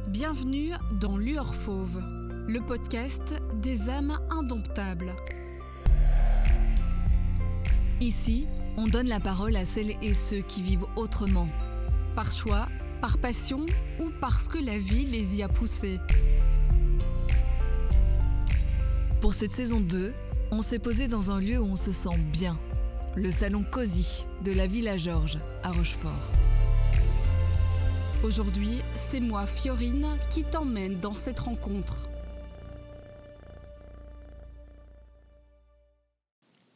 Bienvenue dans Lueur Fauve, le podcast des âmes indomptables. Ici, on donne la parole à celles et ceux qui vivent autrement, par choix, par passion ou parce que la vie les y a poussés. Pour cette saison 2, on s'est posé dans un lieu où on se sent bien, le salon Cosy de la Villa Georges à Rochefort. Aujourd'hui, c'est moi, Fiorine, qui t'emmène dans cette rencontre.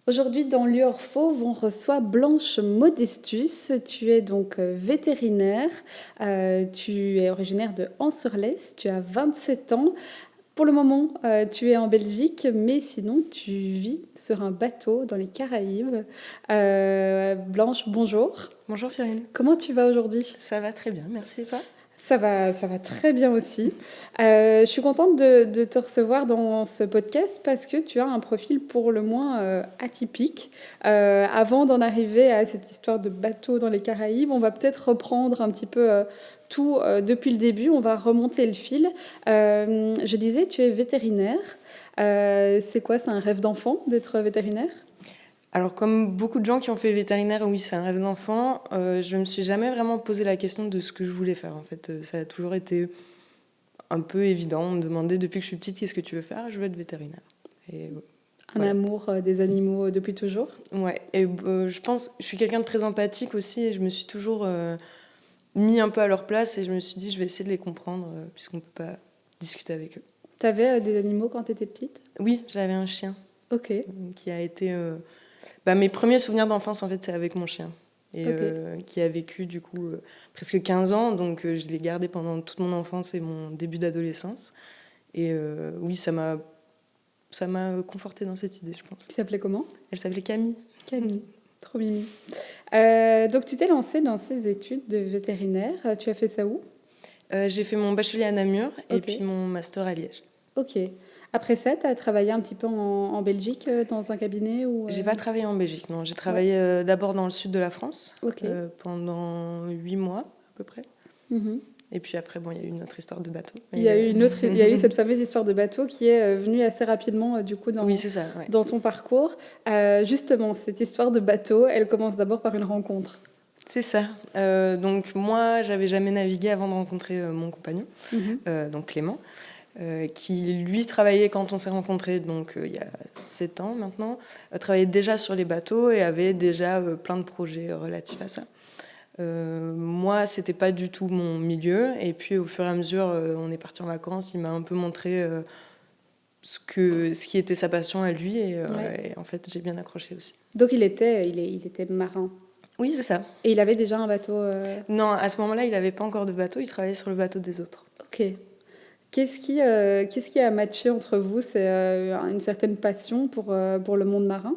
Aujourd'hui, dans Lueur Fauve, on reçoit Blanche Modestus. Tu es donc vétérinaire. Tu es originaire de Ans-sur-Lez. Tu as 27 ans. Pour le moment, tu es en Belgique, mais sinon, tu vis sur un bateau dans les Caraïbes. Blanche, bonjour. Bonjour Fiorine. Comment tu vas aujourd'hui ? Ça va très bien, merci et toi ? Ça va très bien aussi. Je suis contente de te recevoir dans ce podcast parce que tu as un profil pour le moins atypique. Avant d'en arriver à cette histoire de bateau dans les Caraïbes, on va peut-être reprendre un petit peu tout depuis le début. On va remonter le fil. Je disais, tu es vétérinaire. C'est quoi ? C'est un rêve d'enfant d'être vétérinaire ? Alors comme beaucoup de gens qui ont fait vétérinaire, oui, c'est un rêve d'enfant. Je me suis jamais vraiment posé la question de ce que je voulais faire. En fait, ça a toujours été un peu évident. On me demandait depuis que je suis petite, qu'est-ce que tu veux faire ? Je veux être vétérinaire. Et, un amour des animaux depuis toujours ? Ouais, et je pense, je suis quelqu'un de très empathique aussi, et je me suis toujours mis un peu à leur place, et je me suis dit, je vais essayer de les comprendre, puisqu'on ne peut pas discuter avec eux. Tu avais des animaux quand tu étais petite ? Oui, j'avais un chien. Ok. Qui a été... mes premiers souvenirs d'enfance, en fait, c'est avec mon chien. Et qui a vécu, du coup, presque 15 ans. Donc, je l'ai gardé pendant toute mon enfance et mon début d'adolescence. Et oui, ça m'a confortée dans cette idée, je pense. Qui s'appelait comment ? Elle s'appelait Camille. Camille, trop mimi. Donc, tu t'es lancée dans ces études de vétérinaire. Tu as fait ça où ? J'ai fait mon bachelier à Namur et puis mon master à Liège. Ok. Après ça, tu as travaillé un petit peu en Belgique, dans un cabinet ou J'ai pas travaillé en Belgique, non. J'ai travaillé d'abord dans le sud de la France, pendant 8 mois à peu près. Mm-hmm. Et puis après, il y a eu une autre histoire de bateau. Il y a eu cette fameuse histoire de bateau qui est venue assez rapidement, du coup, oui, c'est ça, ouais. Dans ton parcours. Justement, cette histoire de bateau, elle commence d'abord par une rencontre. C'est ça. Donc moi, j'avais jamais navigué avant de rencontrer mon compagnon, donc Clément. Qui lui travaillait quand on s'est rencontrés, donc il y a 7 ans maintenant, travaillait déjà sur les bateaux et avait déjà plein de projets relatifs à ça. Moi, c'était pas du tout mon milieu, et puis au fur et à mesure, on est parti en vacances, il m'a un peu montré ce qui était sa passion à lui, et en fait, j'ai bien accroché aussi. Donc il était marin. Oui, c'est ça. Et il avait déjà un bateau Non, à ce moment-là, il n'avait pas encore de bateau, il travaillait sur le bateau des autres. Ok. Qu'est-ce qui a matché entre vous ? C'est une certaine passion pour le monde marin ?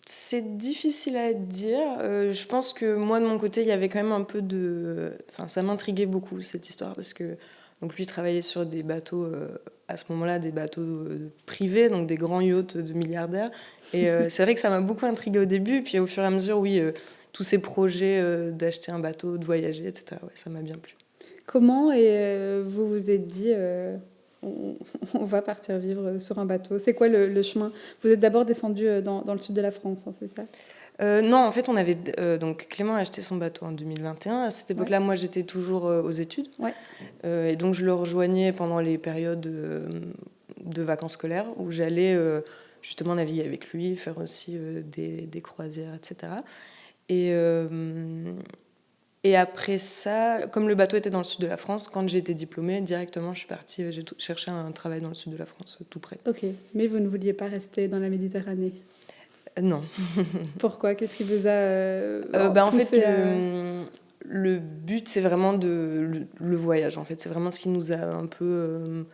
C'est difficile à dire. Je pense que moi, de mon côté, il y avait quand même un peu de... Enfin, ça m'intriguait beaucoup, cette histoire, parce que donc, lui travaillait sur des bateaux, à ce moment-là, des bateaux privés, donc des grands yachts de milliardaires. Et c'est vrai que ça m'a beaucoup intriguée au début. Puis au fur et à mesure, oui, tous ces projets d'acheter un bateau, de voyager, etc., ça m'a bien plu. Comment vous vous êtes dit on va partir vivre sur un bateau ? C'est quoi le chemin ? Vous êtes d'abord descendu dans le sud de la France, hein, c'est ça ? Non, en fait, on avait donc Clément a acheté son bateau en 2021. À cette époque-là, moi, j'étais toujours aux études, et donc je le rejoignais pendant les périodes de vacances scolaires où j'allais justement naviguer avec lui, faire aussi des croisières, etc. Et après ça, comme le bateau était dans le sud de la France, quand j'ai été diplômée, directement, je suis partie, j'ai cherché un travail dans le sud de la France, tout près. Ok, mais vous ne vouliez pas rester dans la Méditerranée ? Non. Pourquoi ? Qu'est-ce qui vous a en fait, le but, c'est vraiment le voyage. En fait, c'est vraiment ce qui nous a un peu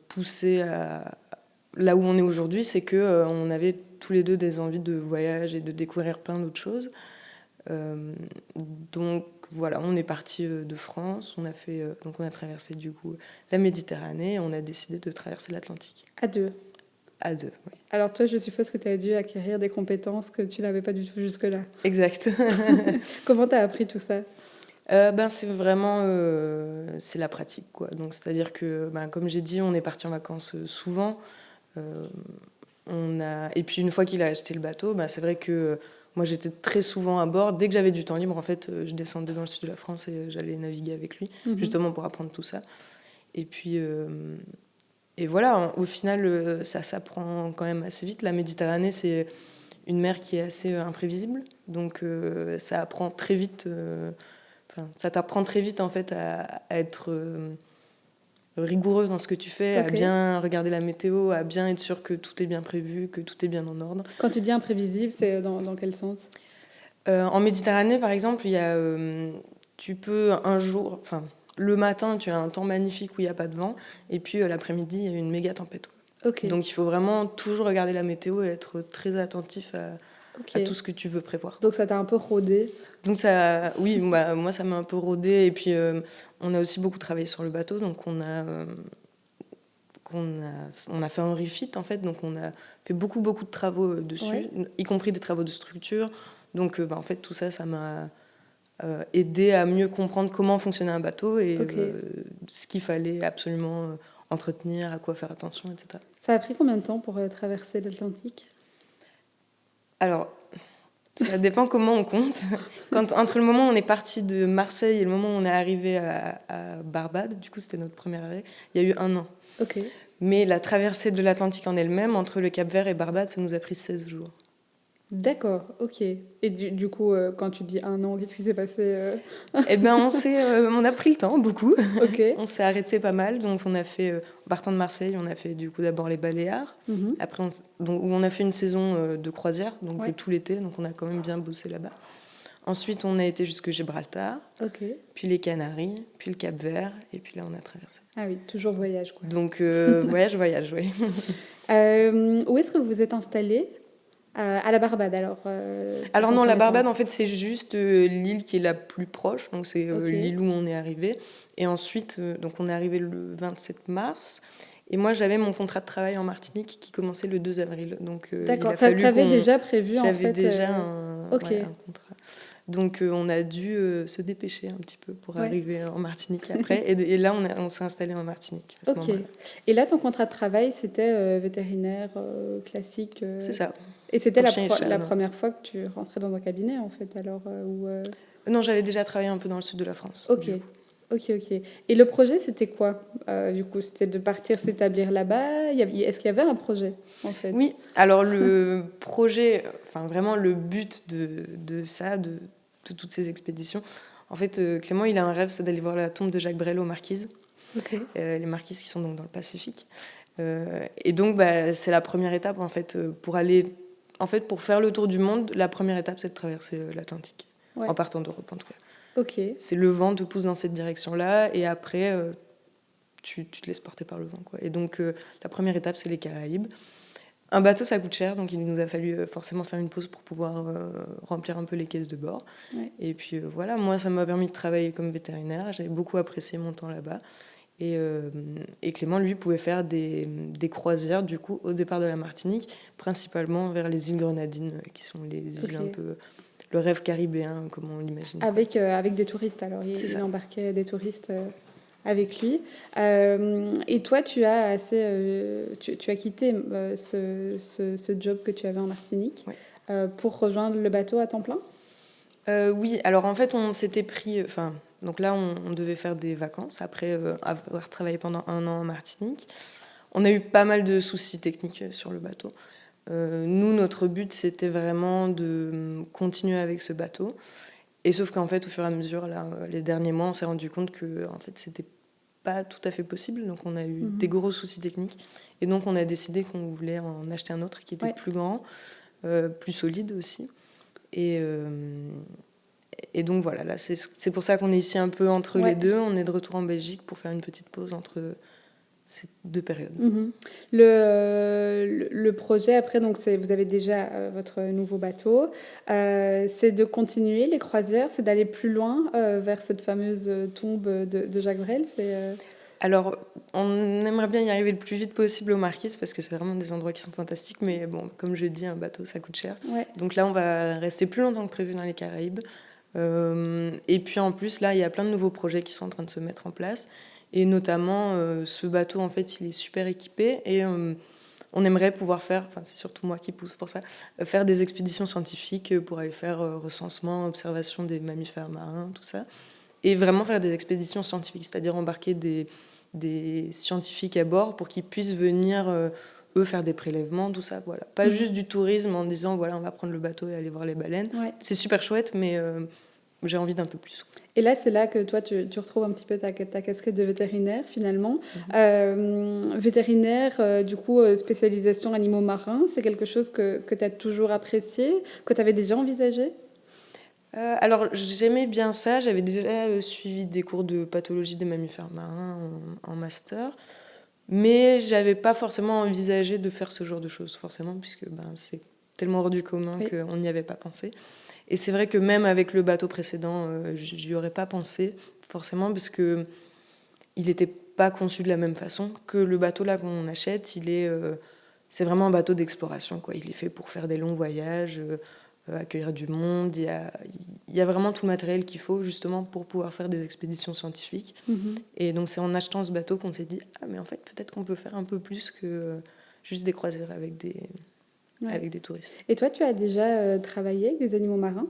poussé à là où on est aujourd'hui, c'est que on avait tous les deux des envies de voyage et de découvrir plein d'autres choses. Donc voilà, on est parti de France, on a traversé du coup la Méditerranée, et on a décidé de traverser l'Atlantique. À deux. À deux, oui. Alors toi, je suppose que tu as dû acquérir des compétences que tu n'avais pas du tout jusque-là. Exact. Comment tu as appris tout ça ? C'est vraiment c'est la pratique, quoi. Donc, c'est-à-dire que, comme j'ai dit, on est parti en vacances souvent. Et puis, une fois qu'il a acheté le bateau, c'est vrai que moi, j'étais très souvent à bord. Dès que j'avais du temps libre, en fait, je descendais dans le sud de la France et j'allais naviguer avec lui, justement pour apprendre tout ça. Et puis, et voilà, au final, ça s'apprend quand même assez vite. La Méditerranée, c'est une mer qui est assez imprévisible. Donc, ça apprend très vite. Ça t'apprend très vite, en fait, à être rigoureux dans ce que tu fais, à bien regarder la météo, à bien être sûr que tout est bien prévu, que tout est bien en ordre. Quand tu dis imprévisible, c'est dans quel sens ? En Méditerranée, par exemple, il y a, tu peux un jour... Le matin, tu as un temps magnifique où il n'y a pas de vent, et puis l'après-midi, il y a une méga tempête. Donc il faut vraiment toujours regarder la météo et être très attentif à tout ce que tu veux prévoir. Donc ça t'a un peu rodé ? Donc oui, moi ça m'a un peu rodé, et puis on a aussi beaucoup travaillé sur le bateau, donc on a fait un refit en fait, donc on a fait beaucoup de travaux dessus, y compris des travaux de structure. Donc en fait tout ça m'a aidé à mieux comprendre comment fonctionnait un bateau et ce qu'il fallait absolument entretenir, à quoi faire attention, etc. Ça a pris combien de temps pour traverser l'Atlantique ? Alors, ça dépend comment on compte. Entre le moment où on est parti de Marseille et le moment où on est arrivé à Barbade, du coup c'était notre premier arrêt, il y a eu 1 an. Mais la traversée de l'Atlantique en elle-même, entre le Cap-Vert et Barbade, ça nous a pris 16 jours. D'accord, ok. Et du coup, quand tu dis 1 an, qu'est-ce qui s'est passé on a pris le temps, beaucoup. Ok. On s'est arrêté pas mal. Donc, on a fait, en partant de Marseille, on a fait du coup d'abord les Baléares. Après, où on a fait une saison de croisière, donc tout l'été. Donc, on a quand même bien bossé là-bas. Ensuite, on a été jusque Gibraltar, puis les Canaries, puis le Cap-Vert, et puis là, on a traversé. Ah oui, toujours voyage, quoi. Donc, voyage, oui. Où est-ce que vous vous êtes installé ? À la Barbade, alors Alors non, la Barbade, en fait, c'est juste l'île qui est la plus proche. Donc, c'est l'île où on est arrivé. Et ensuite, donc on est arrivé le 27 mars. Et moi, j'avais mon contrat de travail en Martinique qui commençait le 2 avril. Donc, d'accord, tu avais déjà prévu, en fait... J'avais déjà un contrat. Donc, on a dû se dépêcher un petit peu pour arriver en Martinique après. Et là, on s'est installé en Martinique à ce moment-là. Et là, ton contrat de travail, c'était vétérinaire classique C'est ça. Et c'était la première fois que tu rentrais dans un cabinet, en fait, alors Non, j'avais déjà travaillé un peu dans le sud de la France. Ok. Et le projet, c'était quoi du coup, c'était de partir s'établir là-bas. Est-ce qu'il y avait un projet, en fait ? Oui. Alors, le projet, vraiment le but de ça, de toutes ces expéditions, en fait, Clément, il a un rêve, c'est d'aller voir la tombe de Jacques Brel aux Marquises. Les Marquises qui sont donc dans le Pacifique. Et donc, c'est la première étape, en fait, pour aller... En fait, pour faire le tour du monde, la première étape, c'est de traverser l'Atlantique, en partant d'Europe, en tout cas. C'est le vent te pousse dans cette direction-là, et après, tu te laisses porter par le vent, quoi. Et donc, la première étape, c'est les Caraïbes. Un bateau, ça coûte cher, donc il nous a fallu forcément faire une pause pour pouvoir remplir un peu les caisses de bord. Et puis voilà, moi, ça m'a permis de travailler comme vétérinaire. J'avais beaucoup apprécié mon temps là-bas. Et Clément, lui, pouvait faire des croisières, du coup, au départ de la Martinique, principalement vers les îles Grenadines, qui sont les îles un peu... Le rêve caribéen, comme on l'imagine. Avec des touristes, alors. Il embarquait des touristes avec lui. Et toi, tu as quitté ce job que tu avais en Martinique pour rejoindre le bateau à temps plein ? Oui, alors en fait, on s'était pris... Donc là, on devait faire des vacances après avoir travaillé pendant 1 an en Martinique. On a eu pas mal de soucis techniques sur le bateau. Nous, notre but, c'était vraiment de continuer avec ce bateau. Et sauf qu'en fait, au fur et à mesure, là, les derniers mois, on s'est rendu compte que en fait, c'était pas tout à fait possible. Donc, on a eu des gros soucis techniques. Et donc, on a décidé qu'on voulait en acheter un autre qui était plus grand, plus solide aussi. Et donc voilà, là, c'est pour ça qu'on est ici un peu entre les deux. On est de retour en Belgique pour faire une petite pause entre ces 2 périodes. Le projet, après, donc vous avez déjà votre nouveau bateau. C'est de continuer les croisières, c'est d'aller plus loin vers cette fameuse tombe de Jacques Brel. Alors, on aimerait bien y arriver le plus vite possible aux Marquises parce que c'est vraiment des endroits qui sont fantastiques. Mais bon, comme je dis, un bateau, ça coûte cher. Donc là, on va rester plus longtemps que prévu dans les Caraïbes. Et puis en plus, là, il y a plein de nouveaux projets qui sont en train de se mettre en place. Et notamment, ce bateau, en fait, il est super équipé. Et on aimerait pouvoir faire, enfin c'est surtout moi qui pousse pour ça, faire des expéditions scientifiques pour aller faire recensement, observation des mammifères marins, tout ça. Et vraiment faire des expéditions scientifiques, c'est-à-dire embarquer des scientifiques à bord pour qu'ils puissent venir, eux, faire des prélèvements, tout ça. Voilà. Pas juste du tourisme en disant, voilà, on va prendre le bateau et aller voir les baleines. Ouais. C'est super chouette, mais j'ai envie d'un peu plus. Et là, c'est là que toi, tu retrouves un petit peu ta casquette de vétérinaire, finalement. Vétérinaire, du coup, spécialisation animaux marins, c'est quelque chose que tu as toujours apprécié, que tu avais déjà envisagé? Alors, j'aimais bien ça. J'avais déjà suivi des cours de pathologie des mammifères marins en master. Mais j'avais pas forcément envisagé de faire ce genre de choses, forcément, puisque c'est tellement hors du commun qu'on n'y avait pas pensé. Et c'est vrai que même avec le bateau précédent, j'y aurais pas pensé, forcément, parce que il n'était pas conçu de la même façon que le bateau là qu'on achète. C'est vraiment un bateau d'exploration, quoi. Il est fait pour faire des longs voyages, accueillir du monde. Il y a vraiment tout le matériel qu'il faut justement pour pouvoir faire des expéditions scientifiques. Et donc c'est en achetant ce bateau qu'on s'est dit mais en fait peut-être qu'on peut faire un peu plus que juste des croisières avec des touristes. Et toi, tu as déjà travaillé avec des animaux marins?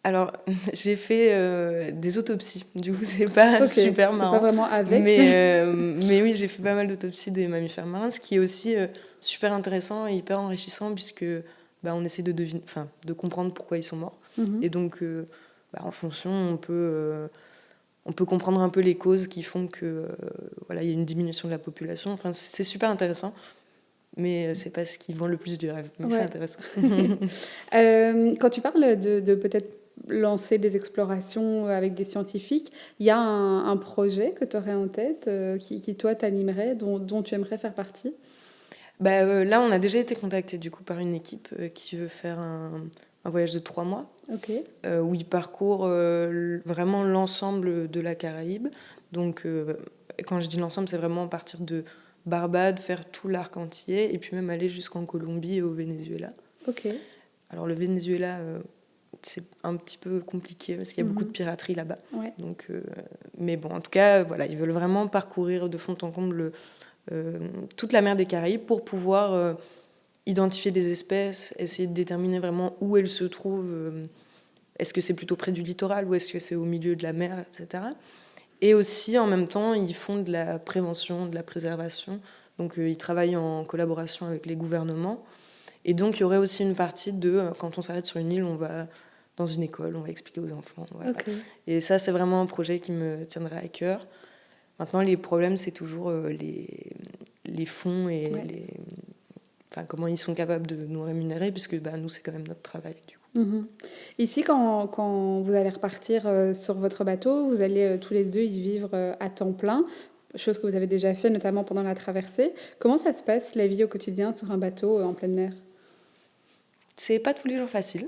Alors j'ai fait des autopsies. Du coup c'est pas super marrant. C'est pas vraiment avec. Mais oui, j'ai fait pas mal d'autopsies des mammifères marins, ce qui est aussi super intéressant et hyper enrichissant puisque on essaie de comprendre pourquoi ils sont morts. Et donc, en fonction, on peut comprendre un peu les causes qui font que il y a une diminution de la population. Enfin, c'est super intéressant, mais c'est pas ce qui vend le plus du rêve. Mais c'est intéressant. Quand tu parles de peut-être lancer des explorations avec des scientifiques, il y a un projet que tu aurais en tête qui toi, t'animerait, dont tu aimerais faire partie? Là, on a déjà été contacté du coup par une équipe qui veut faire un voyage de 3 mois, où ils parcourent vraiment l'ensemble de la Caraïbe. Donc, quand je dis l'ensemble, c'est vraiment partir de Barbade, faire tout l'arc entier, et puis même aller jusqu'en Colombie et au Venezuela. Alors le Venezuela, c'est un petit peu compliqué parce qu'il y a beaucoup de piraterie là-bas. Donc, mais bon, en tout cas, ils veulent vraiment parcourir de fond en comble toute la mer des Caraïbes pour pouvoir identifier des espèces, essayer de déterminer vraiment où elles se trouvent. Est-ce que c'est plutôt près du littoral ou est-ce que c'est au milieu de la mer, etc. Et aussi, en même temps, ils font de la prévention, de la préservation. Donc, ils travaillent en collaboration avec les gouvernements. Et donc, il y aurait aussi une partie de, quand on s'arrête sur une île, on va dans une école, on va expliquer aux enfants. Voilà. Et ça, c'est vraiment un projet qui me tiendrait à cœur. Maintenant, les problèmes, c'est toujours les fonds et comment ils sont capables de nous rémunérer, puisque nous, c'est quand même notre travail, du coup. Ici, quand vous allez repartir sur votre bateau, vous allez tous les deux y vivre à temps plein, chose que vous avez déjà fait, notamment pendant la traversée. Comment ça se passe, la vie au quotidien sur un bateau en pleine mer? C'est pas tous les jours facile,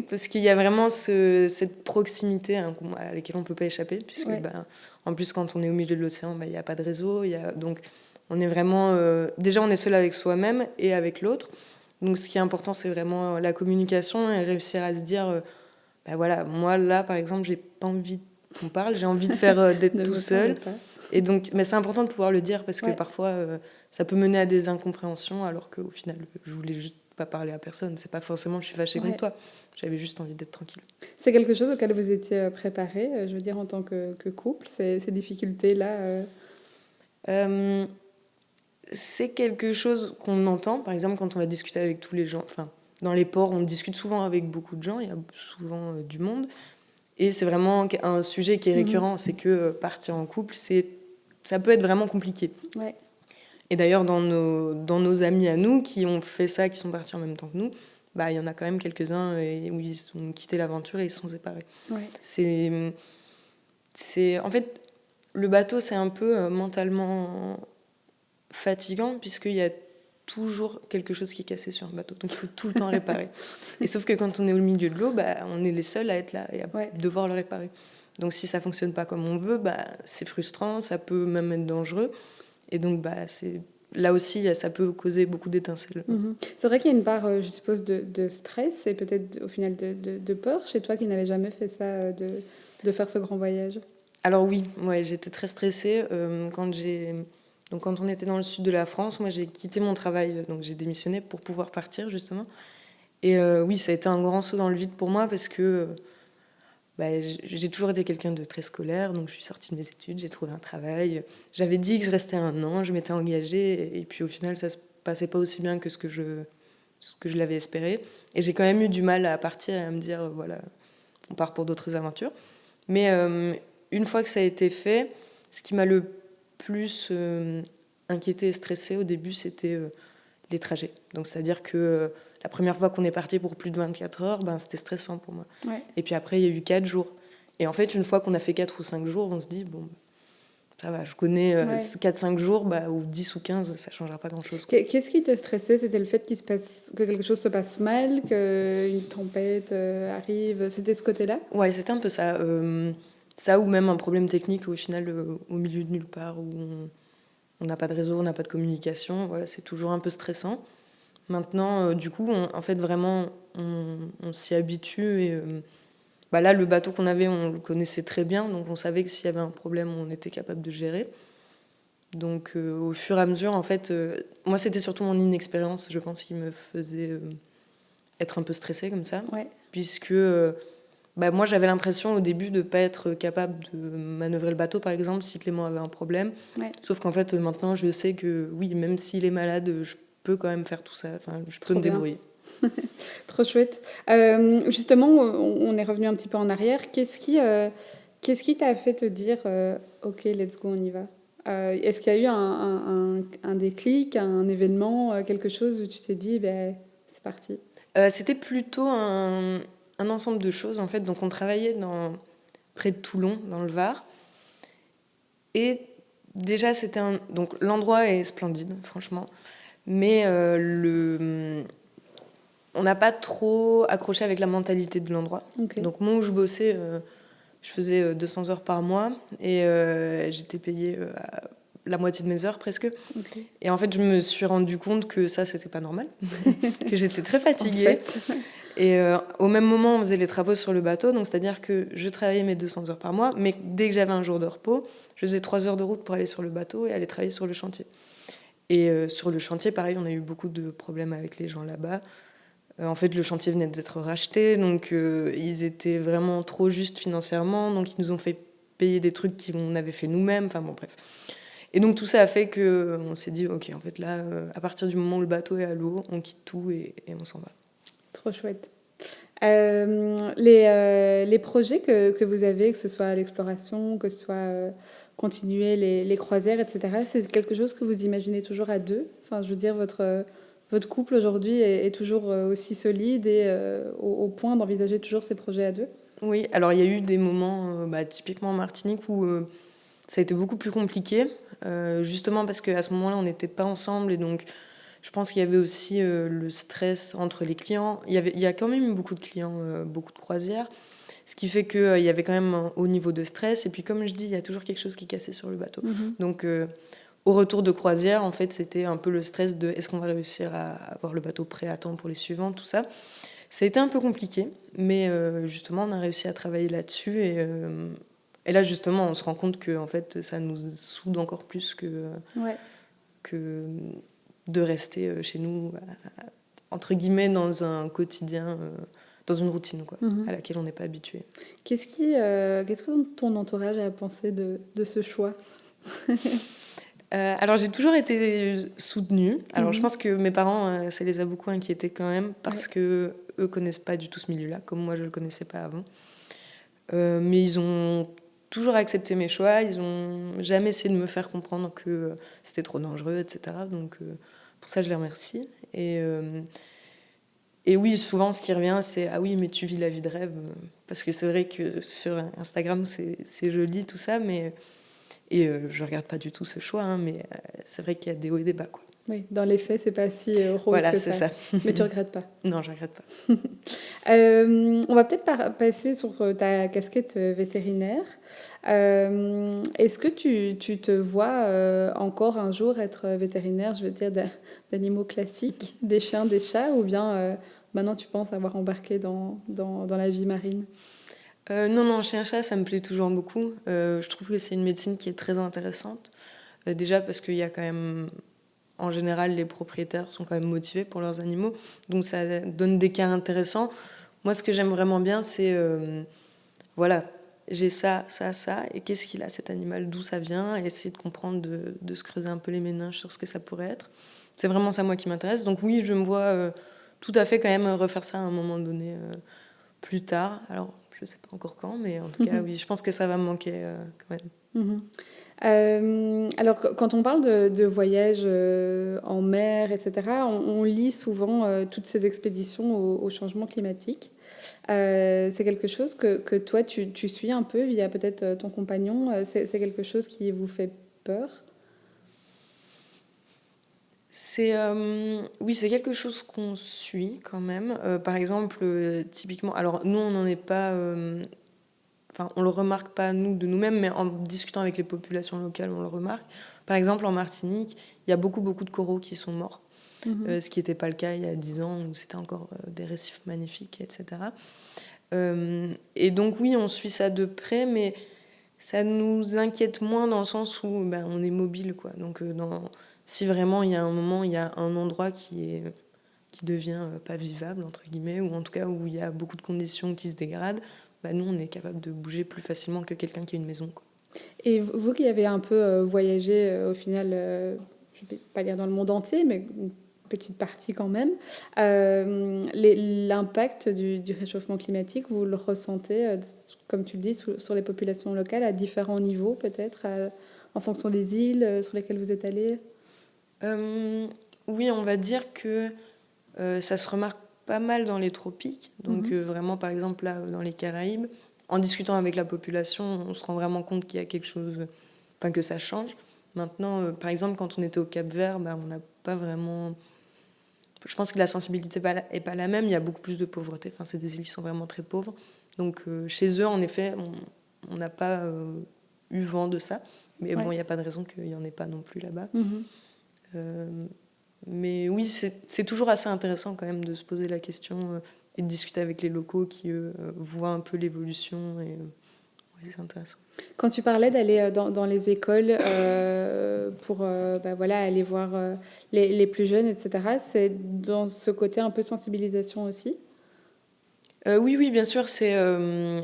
parce qu'il y a vraiment cette proximité à laquelle on peut pas échapper, puisque en plus, quand on est au milieu de l'océan, il n'y a pas de réseau. Donc, on est vraiment... déjà, on est seul avec soi-même et avec l'autre. Donc, ce qui est important, c'est vraiment la communication et réussir à se dire... moi, là, par exemple, j'ai pas envie qu'on parle, j'ai envie de faire d'être tout seul. Et donc, mais c'est important de pouvoir le dire, parce que parfois, ça peut mener à des incompréhensions, alors qu'au final, je voulais juste pas parler à personne. C'est pas forcément je suis fâchée contre toi. J'avais juste envie d'être tranquille. C'est quelque chose auquel vous étiez préparé, je veux dire, en tant que couple, ces difficultés-là C'est quelque chose qu'on entend, par exemple, quand on va discuter avec tous les gens. Enfin, dans les ports, on discute souvent avec beaucoup de gens, il y a souvent du monde. Et c'est vraiment un sujet qui est récurrent, c'est que partir en couple, ça peut être vraiment compliqué. Et d'ailleurs, dans nos amis à nous qui ont fait ça, qui sont partis en même temps que nous, il y en a quand même quelques-uns où ils ont quitté l'aventure et ils se sont séparés. En fait, le bateau, c'est un peu mentalement fatigant, puisqu'il y a toujours quelque chose qui est cassé sur un bateau. Donc, il faut tout le temps réparer. Et sauf que quand on est au milieu de l'eau, on est les seuls à être là et à devoir le réparer. Donc, si ça ne fonctionne pas comme on veut, c'est frustrant, ça peut même être dangereux. Et donc, là aussi, ça peut causer beaucoup d'étincelles. C'est vrai qu'il y a une part, je suppose, de stress et peut-être au final de peur chez toi qui n'avais jamais fait ça, de faire ce grand voyage. Alors oui, ouais, j'étais très stressée quand on était dans le sud de la France. Moi, j'ai quitté mon travail, donc j'ai démissionné pour pouvoir partir justement. Et oui, ça a été un grand saut dans le vide pour moi parce que j'ai toujours été quelqu'un de très scolaire, donc je suis sortie de mes études, j'ai trouvé un travail. J'avais dit que je restais 1 an, je m'étais engagée, et puis au final, ça se passait pas aussi bien que ce que je l'avais espéré. Et j'ai quand même eu du mal à partir et à me dire, voilà, on part pour d'autres aventures. Mais une fois que ça a été fait, ce qui m'a le plus inquiétée et stressée au début, c'était les trajets. Donc c'est-à-dire que la première fois qu'on est parti pour plus de 24 heures, c'était stressant pour moi. Ouais. Et puis après, il y a eu 4 jours. Et en fait, une fois qu'on a fait 4 ou 5 jours, on se dit, bon, ça va, je connais 4-5 jours, ou 10 ou 15, ça ne changera pas grand-chose. Qu'est-ce qui te stressait? C'était le fait que quelque chose se passe mal, qu'une tempête arrive? C'était ce côté-là? Ouais, c'était un peu ça. Ça ou même un problème technique au final, au milieu de nulle part, où on n'a pas de réseau, on n'a pas de communication. Voilà, c'est toujours un peu stressant. Maintenant, du coup, en fait, vraiment, on s'y habitue. Et là, le bateau qu'on avait, on le connaissait très bien. Donc, on savait que s'il y avait un problème, on était capable de gérer. Donc, au fur et à mesure, en fait, moi, c'était surtout mon inexpérience, je pense, qui me faisait être un peu stressée comme ça. Ouais. Puisque moi, j'avais l'impression au début de ne pas être capable de manœuvrer le bateau, par exemple, si Clément avait un problème. Ouais. Sauf qu'en fait, maintenant, je sais que oui, même s'il est malade, je peux quand même faire tout ça. Enfin, je peux me débrouiller. Trop chouette. Justement, on est revenu un petit peu en arrière. Qu'est-ce qui t'a fait te dire OK, let's go, on y va? Est-ce qu'il y a eu un déclic, un événement, quelque chose où tu t'es dit, c'est parti? C'était plutôt un ensemble de choses, en fait. Donc, on travaillait près de Toulon, dans le Var. Et déjà, donc, l'endroit est splendide, franchement. Mais on n'a pas trop accroché avec la mentalité de l'endroit. Okay. Donc, moi, où je bossais, je faisais 200 heures par mois. Et j'étais payée la moitié de mes heures, presque. Okay. Et en fait, je me suis rendu compte que ça, c'était pas normal. Que j'étais très fatiguée. En fait. Et au même moment, on faisait les travaux sur le bateau. Donc, c'est-à-dire que je travaillais mes 200 heures par mois. Mais dès que j'avais un jour de repos, je faisais 3 heures de route pour aller sur le bateau et aller travailler sur le chantier. Et sur le chantier, pareil, on a eu beaucoup de problèmes avec les gens là-bas. En fait, le chantier venait d'être racheté, donc ils étaient vraiment trop justes financièrement. Donc, ils nous ont fait payer des trucs qu'on avait fait nous-mêmes. Enfin, bon, bref. Et donc, tout ça a fait qu'on s'est dit, OK, en fait, là, à partir du moment où le bateau est à l'eau, on quitte tout et on s'en va. Trop chouette. Les projets que vous avez, que ce soit l'exploration, que ce soit continuer les croisières, etc., c'est quelque chose que vous imaginez toujours à deux? Enfin, je veux dire, votre couple aujourd'hui est toujours aussi solide et au point d'envisager toujours ces projets à deux? Oui, alors il y a eu des moments, typiquement en Martinique, où ça a été beaucoup plus compliqué, justement parce qu'à ce moment-là, on n'était pas ensemble. Et donc, je pense qu'il y avait aussi le stress entre les clients. Il y a quand même eu beaucoup de clients, beaucoup de croisières. Ce qui fait qu'il y avait quand même un haut niveau de stress. Et puis, comme je dis, il y a toujours quelque chose qui cassait sur le bateau. Mm-hmm. Donc, au retour de croisière, en fait, c'était un peu le stress de est-ce qu'on va réussir à avoir le bateau prêt à temps pour les suivants, tout ça. Ça a été un peu compliqué, mais justement, on a réussi à travailler là-dessus. Et là, justement, on se rend compte que en fait, ça nous soude encore plus que de rester chez nous, entre guillemets, dans un quotidien... dans une routine, quoi, à laquelle on n'est pas habitué. Qu'est-ce que ton entourage a pensé de ce choix? Alors, j'ai toujours été soutenue. Alors, je pense que mes parents, ça les a beaucoup inquiétés quand même, parce que eux connaissent pas du tout ce milieu-là, comme moi, je le connaissais pas avant. Mais ils ont toujours accepté mes choix. Ils ont jamais essayé de me faire comprendre que c'était trop dangereux, etc. Donc, pour ça, je les remercie. Et oui, souvent, ce qui revient, c'est « Ah oui, mais tu vis la vie de rêve ». Parce que c'est vrai que sur Instagram, c'est joli, tout ça, mais... Et je regarde pas du tout ce choix, mais c'est vrai qu'il y a des hauts et des bas, quoi. Oui, dans les faits, c'est pas si rose Voilà, que c'est ça. ça. Mais tu regrettes pas. Non, je regrette pas. On va peut-être passer sur ta casquette vétérinaire. Est-ce que tu te vois encore un jour être vétérinaire, je veux dire, d'animaux classiques, des chiens, des chats, ou bien maintenant tu penses avoir embarqué dans la vie marine? Non, chien-chat, ça me plaît toujours beaucoup. Je trouve que c'est une médecine qui est très intéressante. Déjà parce qu'il y a quand même, en général, les propriétaires sont quand même motivés pour leurs animaux. Donc ça donne des cas intéressants. Moi, ce que j'aime vraiment bien, c'est, voilà, j'ai ça, ça, ça, et qu'est-ce qu'il a cet animal, d'où ça vient, et essayer de comprendre, de se creuser un peu les méninges sur ce que ça pourrait être. C'est vraiment ça, moi, qui m'intéresse. Donc oui, je me vois tout à fait quand même refaire ça à un moment donné plus tard. Alors, je sais pas encore quand, mais en tout cas, oui, je pense que ça va me manquer quand même. Alors, quand on parle de voyages en mer, etc., on lit souvent toutes ces expéditions au changement climatique. C'est quelque chose que toi, tu suis un peu via peut-être ton compagnon. C'est quelque chose qui vous fait peur? Oui, c'est quelque chose qu'on suit quand même. Par exemple, typiquement, alors nous, on n'en est pas. Enfin, on le remarque pas nous de nous-mêmes, mais en discutant avec les populations locales, on le remarque. Par exemple, en Martinique, il y a beaucoup, beaucoup de coraux qui sont morts, ce qui n'était pas le cas il y a 10 ans, où c'était encore des récifs magnifiques, etc. Et donc oui, on suit ça de près, mais ça nous inquiète moins dans le sens où ben, on est mobile, quoi. Donc si vraiment il y a un moment, il y a un endroit qui devient pas vivable, entre guillemets, ou en tout cas où il y a beaucoup de conditions qui se dégradent, bah, nous, on est capable de bouger plus facilement que quelqu'un qui a une maison, quoi. Et vous qui avez un peu voyagé au final, je ne vais pas dire dans le monde entier, mais une petite partie quand même, l'impact du réchauffement climatique, vous le ressentez, comme tu le dis, sur les populations locales à différents niveaux peut-être, en fonction des îles sur lesquelles vous êtes allés? Oui, on va dire que ça se remarque pas mal dans les tropiques. Donc vraiment, par exemple, là, dans les Caraïbes, en discutant avec la population, on se rend vraiment compte qu'il y a quelque chose, enfin que ça change. Maintenant, par exemple, quand on était au Cap-Vert, bah, on n'a pas vraiment... Je pense que la sensibilité est pas la même. Il y a beaucoup plus de pauvreté. Enfin, c'est des îles qui sont vraiment très pauvres. Donc chez eux, en effet, on n'a pas eu vent de ça. Mais bon, il n'y a pas de raison qu'il n'y en ait pas non plus là-bas. Mais oui, c'est toujours assez intéressant quand même de se poser la question et de discuter avec les locaux qui, eux, voient un peu l'évolution. Et ouais, c'est intéressant. Quand tu parlais d'aller dans les écoles pour bah, voilà, aller voir les plus jeunes, etc., c'est dans ce côté un peu sensibilisation aussi? Oui, bien sûr, c'est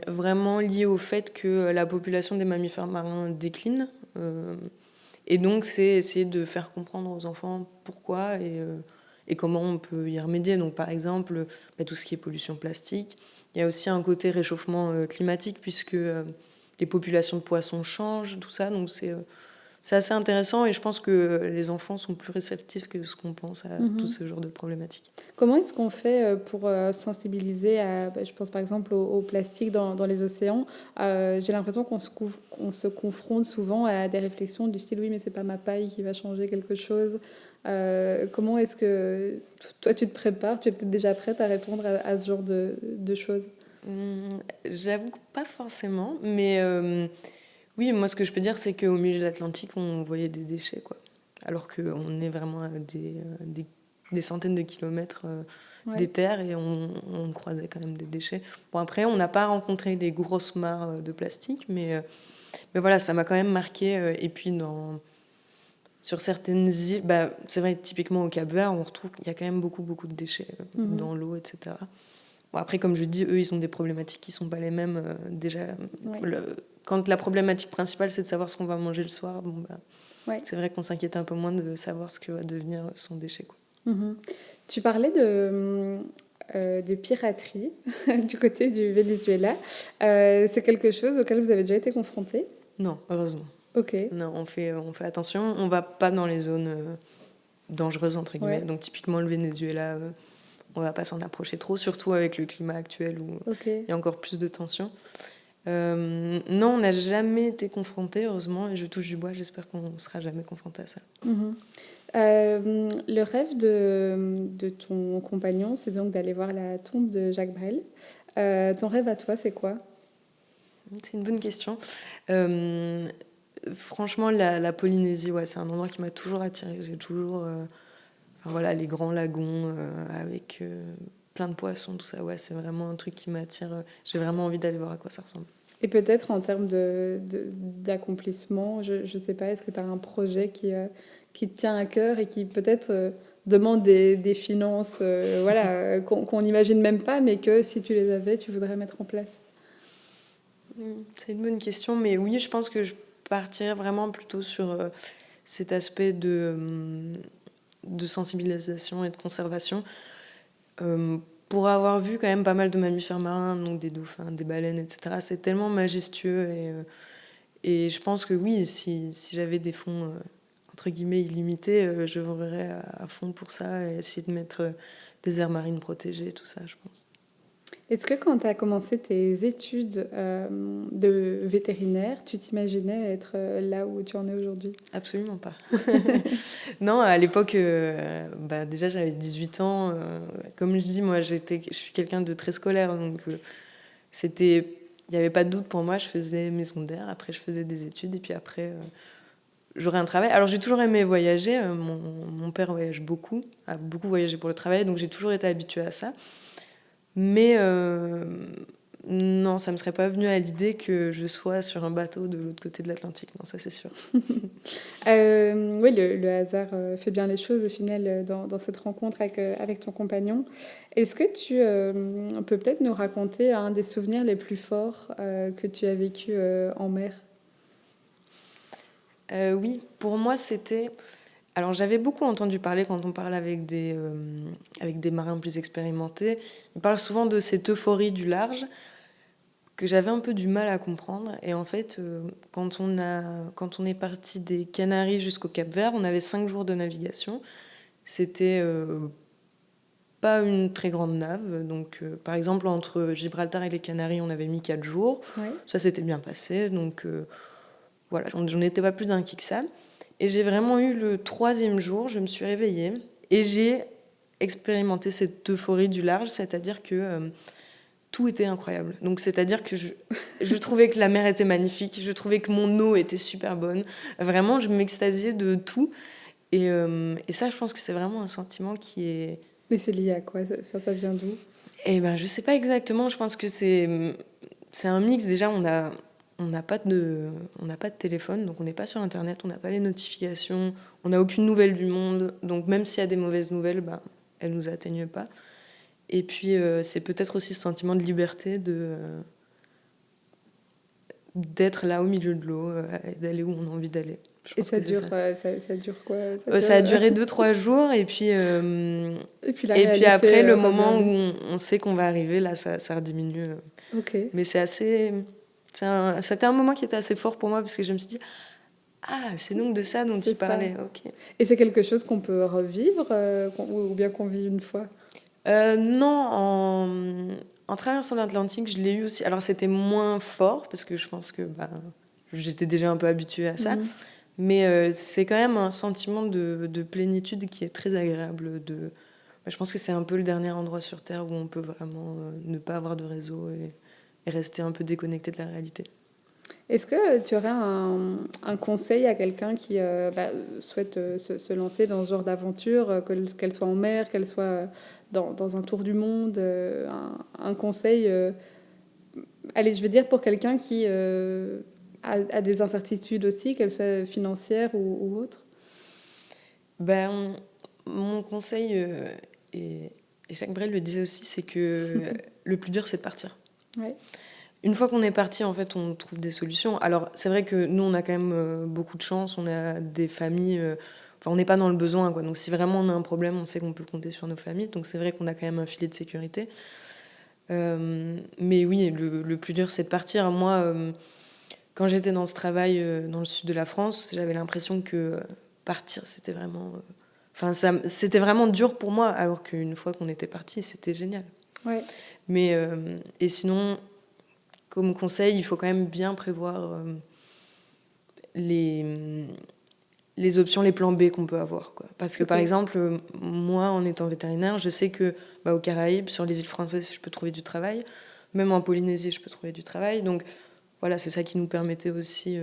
vraiment lié au fait que la population des mammifères marins décline. Et donc, c'est essayer de faire comprendre aux enfants pourquoi et comment on peut y remédier. Donc, par exemple, bah, tout ce qui est pollution plastique. Il y a aussi un côté réchauffement climatique, puisque les populations de poissons changent, tout ça. Donc, c'est assez intéressant et je pense que les enfants sont plus réceptifs que ce qu'on pense à tout ce genre de problématiques. Comment est-ce qu'on fait pour sensibiliser à, bah, je pense par exemple au plastique dans les océans? J'ai l'impression qu'on se confronte souvent à des réflexions du style oui, mais c'est pas ma paille qui va changer quelque chose. Comment est-ce que toi tu te prépares? Tu es peut-être déjà prête à répondre à ce genre de choses? J'avoue que pas forcément, mais oui, moi ce que je peux dire, c'est qu'au milieu de l'Atlantique, on voyait des déchets, quoi. Alors qu'on est vraiment à des centaines de kilomètres des terres et on croisait quand même des déchets. Bon, après, on n'a pas rencontré des grosses mares de plastique, mais voilà, ça m'a quand même marqué. Et puis, sur certaines îles, bah, c'est vrai, typiquement au Cap-Vert, on retrouve qu'il y a quand même beaucoup, beaucoup de déchets dans l'eau, etc. Bon, après, comme je dis, eux, ils ont des problématiques qui ne sont pas les mêmes. Déjà, quand la problématique principale, c'est de savoir ce qu'on va manger le soir, bon, bah, c'est vrai qu'on s'inquiète un peu moins de savoir ce que va devenir son déchet, quoi. Tu parlais de piraterie du côté du Venezuela. C'est quelque chose auquel vous avez déjà été confronté? Non, heureusement. Ok. Non, on fait attention. On ne va pas dans les zones dangereuses, entre guillemets. Donc, typiquement, le Venezuela, on ne va pas s'en approcher trop, surtout avec le climat actuel où il y a encore plus de tensions. Non, on n'a jamais été confrontés, heureusement, et je touche du bois, j'espère qu'on ne sera jamais confrontés à ça. Le rêve de ton compagnon, c'est donc d'aller voir la tombe de Jacques Brel. Ton rêve à toi, c'est quoi? C'est une bonne question. Franchement, la Polynésie, ouais, c'est un endroit qui m'a toujours attirée. J'ai toujours... enfin, voilà, les grands lagons avec plein de poissons, tout ça, ouais, c'est vraiment un truc qui m'attire. J'ai vraiment envie d'aller voir à quoi ça ressemble. Et peut-être en termes d'accomplissement, je ne sais pas, est-ce que tu as un projet qui te tient à cœur et qui peut-être demande des finances voilà, qu'on n'imagine même pas, mais que si tu les avais, tu voudrais mettre en place? C'est une bonne question, mais oui, je pense que je partirais vraiment plutôt sur cet aspect de sensibilisation et de conservation. Pour avoir vu quand même pas mal de mammifères marins, donc des dauphins, des baleines, etc., c'est tellement majestueux. Et je pense que oui, si j'avais des fonds, entre guillemets, illimités, je verrais à fond pour ça et essayer de mettre des aires marines protégées, tout ça, je pense. Est-ce que quand tu as commencé tes études de vétérinaire, tu t'imaginais être là où tu en es aujourd'hui? Absolument pas. Non, à l'époque, déjà j'avais 18 ans. Comme je dis, moi je suis quelqu'un de très scolaire, donc il n'y avait pas de doute pour moi. Je faisais mes secondaires, après je faisais des études, et puis après j'aurais un travail. Alors j'ai toujours aimé voyager. Mon père voyage beaucoup, a beaucoup voyagé pour le travail, donc j'ai toujours été habituée à ça. Mais non, ça ne me serait pas venu à l'idée que je sois sur un bateau de l'autre côté de l'Atlantique. Non, ça c'est sûr. Oui, le hasard fait bien les choses au final dans cette rencontre avec ton compagnon. Est-ce que tu peux peut-être nous raconter un des souvenirs les plus forts que tu as vécu en mer? Oui, pour moi c'était... Alors j'avais beaucoup entendu parler quand on parle avec des marins plus expérimentés. Ils parlent souvent de cette euphorie du large que j'avais un peu du mal à comprendre. Et en fait, quand on est parti des Canaries jusqu'au Cap-Vert, on avait 5 jours de navigation. C'était pas une très grande nave. Donc, par exemple, entre Gibraltar et les Canaries, on avait mis 4 jours. Ouais. Ça s'était bien passé. Donc, voilà, j'en étais pas plus d'inquiet que ça. Et j'ai vraiment eu le 3e jour, je me suis réveillée et j'ai expérimenté cette euphorie du large, c'est-à-dire que tout était incroyable. Donc, c'est-à-dire que je trouvais que la mer était magnifique, je trouvais que mon eau était super bonne. Vraiment, je m'extasiais de tout. Et ça, je pense que c'est vraiment un sentiment qui est... Mais c'est lié à quoi? Ça vient d'où? Eh ben, je sais pas exactement. Je pense que c'est un mix. Déjà, on n'a pas de téléphone, donc on n'est pas sur Internet, on n'a pas les notifications, on n'a aucune nouvelle du monde. Donc même s'il y a des mauvaises nouvelles, elles ne nous atteignent pas. Et puis c'est peut-être aussi ce sentiment de liberté d'être là au milieu de l'eau et d'aller où on a envie d'aller. Et ça dure quoi? Ça a duré 2-3 jours et puis après le moment où on sait qu'on va arriver, là ça rediminue. Okay. Mais c'est assez... C'était un moment qui était assez fort pour moi parce que je me suis dit ah, c'est donc de ça dont il parlait. Okay. Et c'est quelque chose qu'on peut revivre ou bien qu'on vit une fois? Non, en traversant l'Atlantique, je l'ai eu aussi. Alors c'était moins fort parce que je pense que j'étais déjà un peu habituée à ça. Mais c'est quand même un sentiment de plénitude qui est très agréable. Je pense que c'est un peu le dernier endroit sur Terre où on peut vraiment ne pas avoir de réseau et rester un peu déconnecté de la réalité. Est-ce que tu aurais un conseil à quelqu'un qui souhaite se lancer dans ce genre d'aventure, qu'elle soit en mer, qu'elle soit dans un tour du monde, un conseil, allez, je veux dire pour quelqu'un qui a des incertitudes aussi, qu'elles soient financières ou autres? Mon conseil, et Jacques Brel le disait aussi, c'est que le plus dur, c'est de partir. Ouais. Une fois qu'on est parti, en fait, on trouve des solutions. Alors, c'est vrai que nous, on a quand même beaucoup de chance. On a des familles... Enfin, on n'est pas dans le besoin, quoi. Donc, si vraiment on a un problème, on sait qu'on peut compter sur nos familles. Donc, c'est vrai qu'on a quand même un filet de sécurité. Mais oui, le plus dur, c'est de partir. Moi, quand j'étais dans ce travail dans le sud de la France, j'avais l'impression que partir, c'était vraiment... c'était vraiment dur pour moi, alors qu'une fois qu'on était parti, c'était génial. Ouais. Mais, et sinon... comme conseil, il faut quand même bien prévoir les options, les plans B qu'on peut avoir, quoi. Parce que par exemple, moi, en étant vétérinaire, je sais que aux Caraïbes, sur les îles françaises, je peux trouver du travail. Même en Polynésie, je peux trouver du travail. Donc voilà, c'est ça qui nous permettait aussi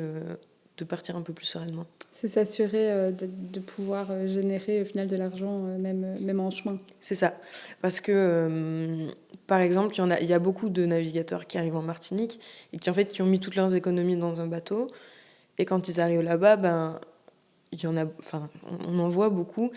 de partir un peu plus sereinement. C'est s'assurer de pouvoir générer au final de l'argent, même en chemin. C'est ça. Parce que, par exemple, il y a beaucoup de navigateurs qui arrivent en Martinique et qui ont mis toutes leurs économies dans un bateau. Et quand ils arrivent là-bas, on en voit beaucoup.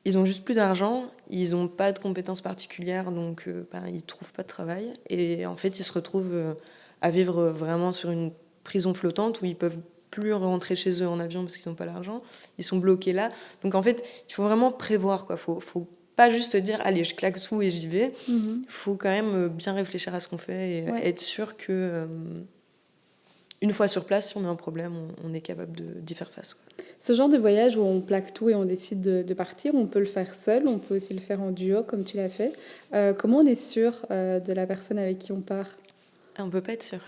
Ils ont juste plus d'argent, ils n'ont pas de compétences particulières, donc ils ne trouvent pas de travail. Et en fait, ils se retrouvent à vivre vraiment sur une prison flottante où ils peuvent plus rentrer chez eux en avion parce qu'ils n'ont pas l'argent. Ils sont bloqués là. Donc en fait, il faut vraiment prévoir, quoi. Faut pas juste dire « allez, je claque tout et j'y vais ». Faut quand même bien réfléchir à ce qu'on fait et être sûr que une fois sur place, si on a un problème, on est capable d'y faire face, quoi. Ce genre de voyage où on plaque tout et on décide de partir, on peut le faire seul, on peut aussi le faire en duo comme tu l'as fait. Comment on est sûr de la personne avec qui on part ? On peut pas être sûr.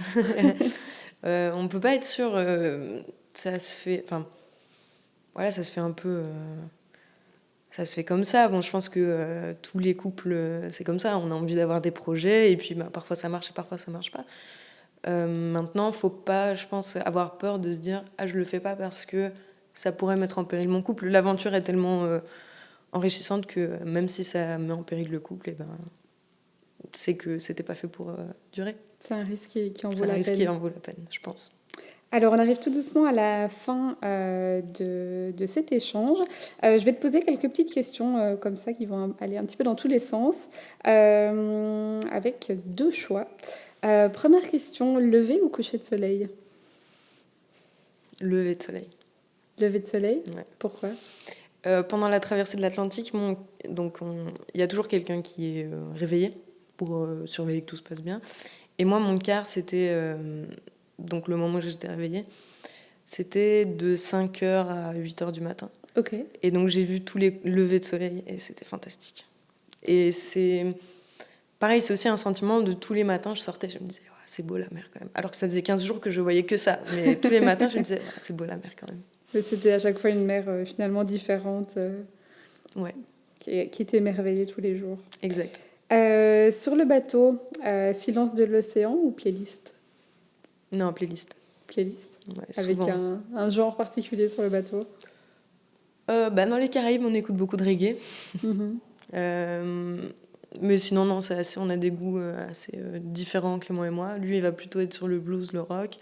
On peut pas être sûr. Ça se fait. Enfin, voilà, ça se fait un peu. Ça se fait comme ça. Bon, je pense que tous les couples, c'est comme ça. On a envie d'avoir des projets et puis parfois ça marche et parfois ça marche pas. Maintenant, faut pas, je pense, avoir peur de se dire je le fais pas parce que ça pourrait mettre en péril mon couple. L'aventure est tellement enrichissante que même si ça met en péril le couple, c'est que c'était pas fait pour durer. C'est un risque qui en vaut la peine. C'est un risque qui en vaut la peine, je pense. Alors, on arrive tout doucement à la fin de cet échange. Je vais te poser quelques petites questions comme ça qui vont aller un petit peu dans tous les sens, avec 2 choix. Première question, lever ou coucher de soleil ? Lever de soleil. Lever de soleil ? Ouais. Pourquoi ? Pendant la traversée de l'Atlantique, il y a toujours quelqu'un qui est réveillé pour surveiller que tout se passe bien. Et moi, mon quart, c'était... donc le moment où j'étais réveillée, c'était de 5h à 8h du matin. Ok. Et donc j'ai vu tous les levers de soleil et c'était fantastique. Et c'est... Pareil, c'est aussi un sentiment de tous les matins, je sortais, je me disais, c'est beau la mer quand même. Alors que ça faisait 15 jours que je voyais que ça. Mais tous les matins, je me disais, c'est beau la mer quand même. Mais c'était à chaque fois une mer finalement différente qui t'émerveillait tous les jours. Exact. Sur le bateau, silence de l'océan ou playlist ? Non, playlist. Playlist. Ouais, avec un genre particulier sur le bateau. Dans les Caraïbes, on écoute beaucoup de reggae. Mais sinon, non, on a des goûts assez différents, Clément et moi. Lui, il va plutôt être sur le blues, le rock.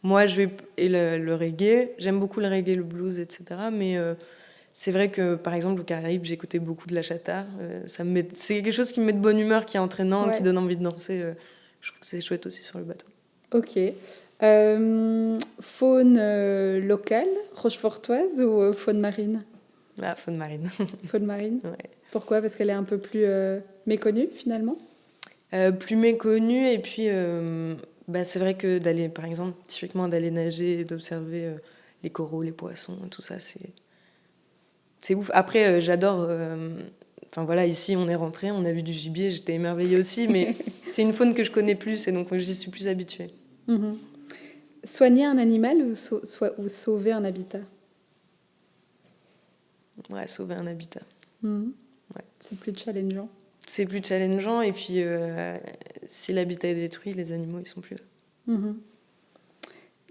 Moi, et le reggae. J'aime beaucoup le reggae, le blues, etc. Mais c'est vrai que, par exemple, aux Caraïbes, j'écoutais beaucoup de la chata. C'est quelque chose qui me met de bonne humeur, qui est entraînant, qui donne envie de danser. Je trouve que c'est chouette aussi sur le bateau. Ok. Faune locale, rochefortoise ou faune marine ? Faune marine. Faune marine ? Ouais. Pourquoi ? Parce qu'elle est un peu plus méconnue, finalement ? Plus méconnue, et puis c'est vrai que d'aller, par exemple, typiquement d'aller nager et d'observer les coraux, les poissons, tout ça, c'est ouf. Après, j'adore... ici, on est rentré, on a vu du gibier, j'étais émerveillée aussi, mais c'est une faune que je connais plus, et donc j'y suis plus habituée. Soigner un animal ou sauver un habitat ? Ouais, sauver un habitat. Ouais. C'est plus challengeant. C'est plus challengeant, et puis si l'habitat est détruit, les animaux, ils sont plus là.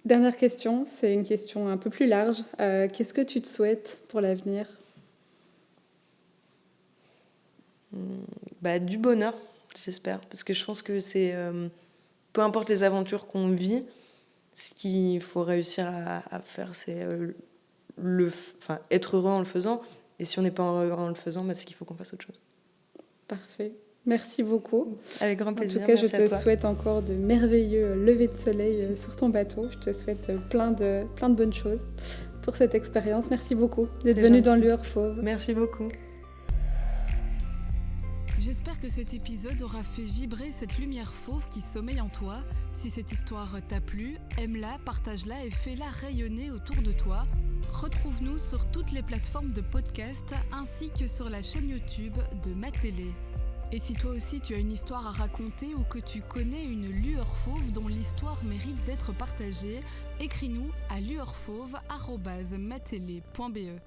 Dernière question, c'est une question un peu plus large. Qu'est-ce que tu te souhaites pour l'avenir ? Du bonheur, j'espère, parce que je pense que c'est... peu importe les aventures qu'on vit, ce qu'il faut réussir à faire, c'est être heureux en le faisant. Et si on n'est pas heureux en le faisant, c'est qu'il faut qu'on fasse autre chose. Parfait. Merci beaucoup. Avec grand plaisir. En tout cas, je te souhaite encore de merveilleux levers de soleil sur ton bateau. Je te souhaite plein de bonnes choses pour cette expérience. Merci beaucoup d'être venu dans Lueur Fauve. Merci beaucoup. J'espère que cet épisode aura fait vibrer cette lumière fauve qui sommeille en toi. Si cette histoire t'a plu, aime-la, partage-la et fais-la rayonner autour de toi. Retrouve-nous sur toutes les plateformes de podcast ainsi que sur la chaîne YouTube de Ma Télé. Et si toi aussi tu as une histoire à raconter ou que tu connais une lueur fauve dont l'histoire mérite d'être partagée, écris-nous à lueurfauve@matele.be.